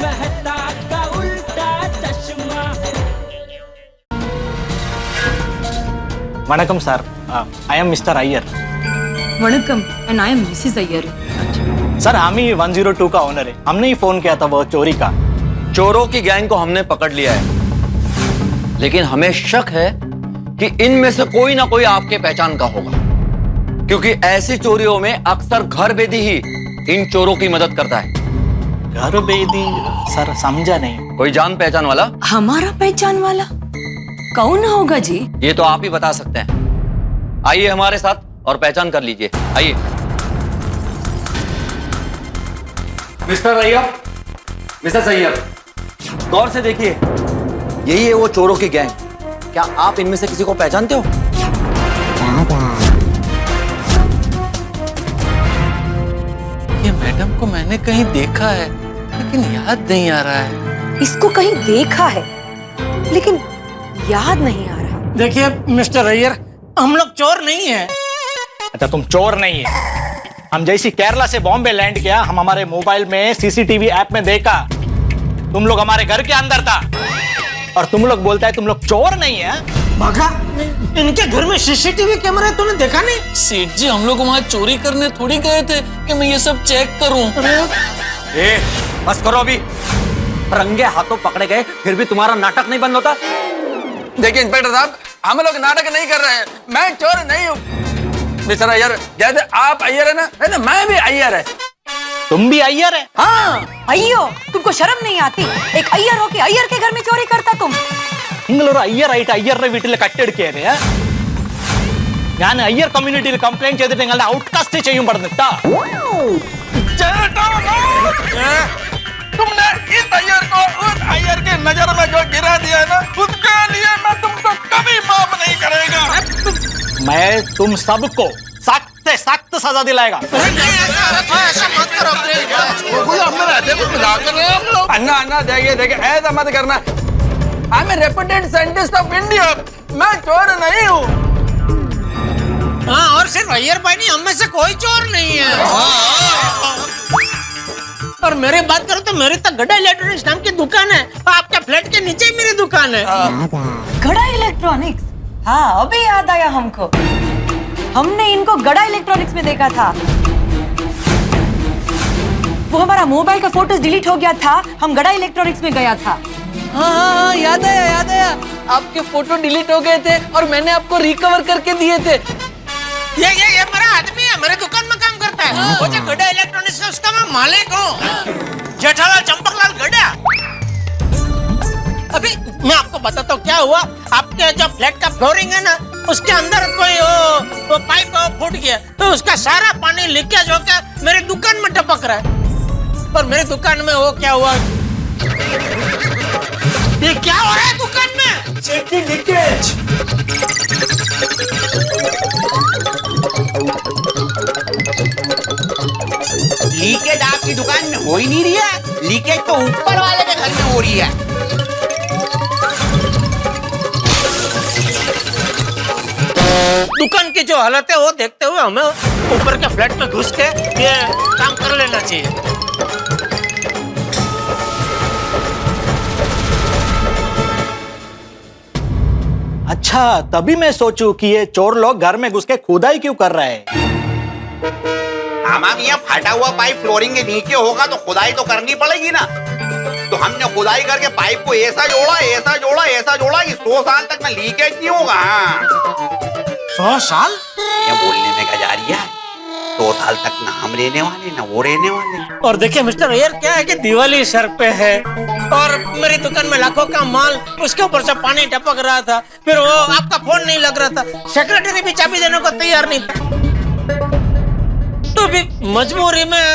मेहता का उल्टा चश्मा। वणकम sir, I am mister Iyer. वणकम, and I am missus Iyer. Sir हम ही 102 का ओनर है, हमने ही फोन किया था वो चोरी का। चोरों की गैंग को हमने पकड़ लिया है, लेकिन हमें शक है कि इनमें से कोई ना कोई आपके पहचान का होगा, क्योंकि ऐसी चोरियों में अक्सर घर बेदी ही इन चोरों की मदद करता है। घर बेदी? सर समझा नहीं। कोई जान पहचान वाला? हमारा पहचान वाला कौन होगा जी? ये तो आप ही बता सकते हैं। आइए हमारे साथ और पहचान कर लीजिए, आइए। मिस्टर अय्यर, मिस्टर अय्यर, गौर से देखिए, यही है वो चोरों की गैंग। क्या आप इनमें से किसी को पहचानते हो? ये मैडम को मैंने कहीं देखा है, लेकिन याद नहीं आ रहा है। इसको कहीं देखा है, लेकिन याद नहीं आ रहा। देखिए मिस्टर अय्यर, हम लोग चोर नहीं है। अच्छा तुम चोर नहीं है। हम जैसी केरला से बॉम्बे लैंड किया, हम हमारे मोबाइल में सीसीटीवी ऐप में देखा तुम लोग हमारे घर के अंदर था, और तुम लोग बोलता है तुम लोग चोर नहीं है। भागा, इनके घर में सीसीटीवी कैमरा तूने देखा नहीं? सेठ जी, हम लोग वहाँ चोरी करने थोड़ी गए थे कि मैं ये सब चेक करूं। बस करो अभी। रंगे हाथों पकड़े गए, फिर भी तुम्हारा नाटक नहीं बंद होता। देखिए इंस्पेक्टर साहब, हम लोग नाटक नहीं कर रहे हैं, मैं चोर नहीं हूँ। मिस्टर अय्यर, जैसे आप अय्यर है ना, मैं भी अय्यर है। तुम भी अय्यर है? हाँ, अय्यो, तुमको शर्म नहीं आती? एक अय्यर हो के अय्यर के घर में चोरी करता तुम? अय्यर आइट अय्यर वीटिल कट्टेടുക്കേ ഞാൻ അയ്യർ കമ്മ്യൂണിറ്റിയിൽ കംപ്ലൈന്റ് ചെയ്തിട്ട് നിങ്ങളുടെ ഔട്ട്കാസ്റ്റ് ചെയ്യും പറഞ്ഞിട്ടാ। तुमने इस अय्यर को उस अय्यर के नजर में जो गिरा दिया है ना, उसके लिए मैं तुमको कभी माफ नहीं करेगा। मैं तुम सबको सख्त से सख्त सजा दिलाएगा। ऐसा मत करो, अन्ना अन्ना, देखिए देखिए, ऐसा मत करना। I am a reputed scientist of India, मैं चोर नहीं हूँ। हाँ, और सिर्फ अय्यर भाई नहीं, हम में से कोई चोर नहीं है। और मेरी बात करो तो मेरी तो गड़ा इलेक्ट्रॉनिक्स नाम की दुकान है, आपके फ्लैट के नीचे ही मेरी दुकान है। गड़ा इलेक्ट्रॉनिक्स? हाँ, अभी याद आया हमको। हमने इनको गड़ा इलेक्ट्रॉनिक्स में देखा था। वो हमारा मोबाइल का फोटोज डिलीट हो गया था, हम गड़ा इलेक्ट्रॉनिक्स में गया था। हाँ, याद आया याद आया। आपके फोटो डिलीट हो गए थे और मैंने आपको रिकवर करके दिए थे। ये मेरा आदमी है, मेरे दुकान में काम करता है। वो जो गड़ा इलेक्ट्रॉनिक्स है, उसका मैं मालिक हूँ, जेठालाल चंपकलाल गड़ा। अभी मैं आपको बताता हूँ क्या हुआ। आपके जो फ्लैट का फ्लोरिंग है ना, उसके अंदर कोई वो पाइप फूट गया, तो उसका सारा पानी लीकेज होकर मेरी दुकान में टपक रहा है। और मेरी दुकान में वो क्या हुआ, ये क्या हो रहा है दुकान में? Checking leakage. लीकेज आपकी दुकान में हो ही नहीं रही है, लीकेज तो ऊपर वाले के घर में हो रही है। दुकान की जो हालत है वो देखते हुए हमें ऊपर के फ्लैट में घुस के ये काम कर लेना चाहिए। अच्छा, तभी मैं सोचूं कि ये चोर लोग घर में घुस के खुदाई क्यों कर रहे हैं। हमाम, यहाँ फटा हुआ पाइप फ्लोरिंग के नीचे होगा तो खुदाई तो करनी पड़ेगी ना। तो हमने खुदाई करके पाइप को ऐसा जोड़ा ऐसा जोड़ा ऐसा जोड़ा कि 100 साल तक में लीकेज नहीं होगा। 100 साल? ये बोलने में क्या जा रही है? 100 साल तक ना हम रहने वाले ना वो रहने वाले। और देखिए मिस्टर अय्यर, क्या है कि दिवाली सर पे है और मेरी दुकान में लाखों का माल, उसके ऊपर से पानी टपक रहा था, फिर वो आपका फोन नहीं लग रहा था, सेक्रेटरी भी चाबी देने को तैयार नहीं था, तो भी मजबूरी में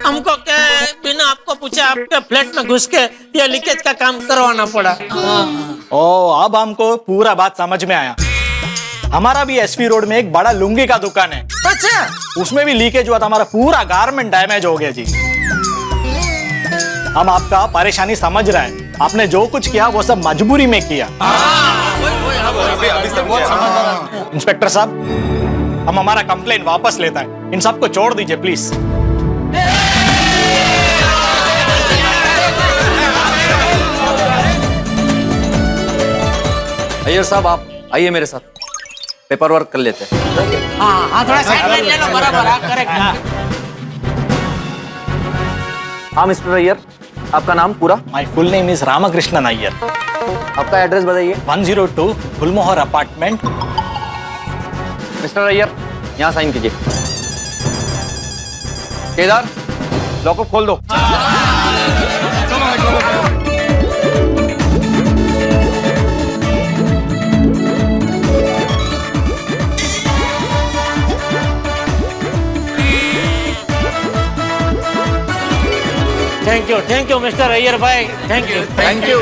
हमको क्या बिना आपको पूछे आपके फ्लैट में घुस के ये लीकेज का काम करवाना पड़ा। ओ, अब हमको पूरा बात समझ में आया। हमारा भी एसपी रोड में एक बड़ा लुंगी का दुकान है। अच्छा, उसमें भी लीकेज हुआ था, हमारा पूरा गारमेंट डैमेज हो गया जी। हम आपका परेशानी समझ रहे हैं, आपने जो कुछ किया वो सब मजबूरी में किया। इंस्पेक्टर साहब, हम हमारा कंप्लेन वापस लेता है, इन सबको छोड़ दीजिए प्लीज। अय्यर साहब आप आइए मेरे साथ, पेपर वर्क कर लेते हैं। हाँ हाँ थोड़ा साइड लाइन ले लो, बराबर, हाँ करेक्ट, हाँ। हाँ मिस्टर अय्यर, आपका नाम पूरा, my full name is Ramakrishnan Iyer, आपका एड्रेस बताइए। 102 गुलमोहर अपार्टमेंट। मिस्टर अय्यर यहाँ साइन कीजिए। केदार लॉकअप खोल दो। थैंक यू मिस्टर अय्यर भाई, थैंक यू। Thank you.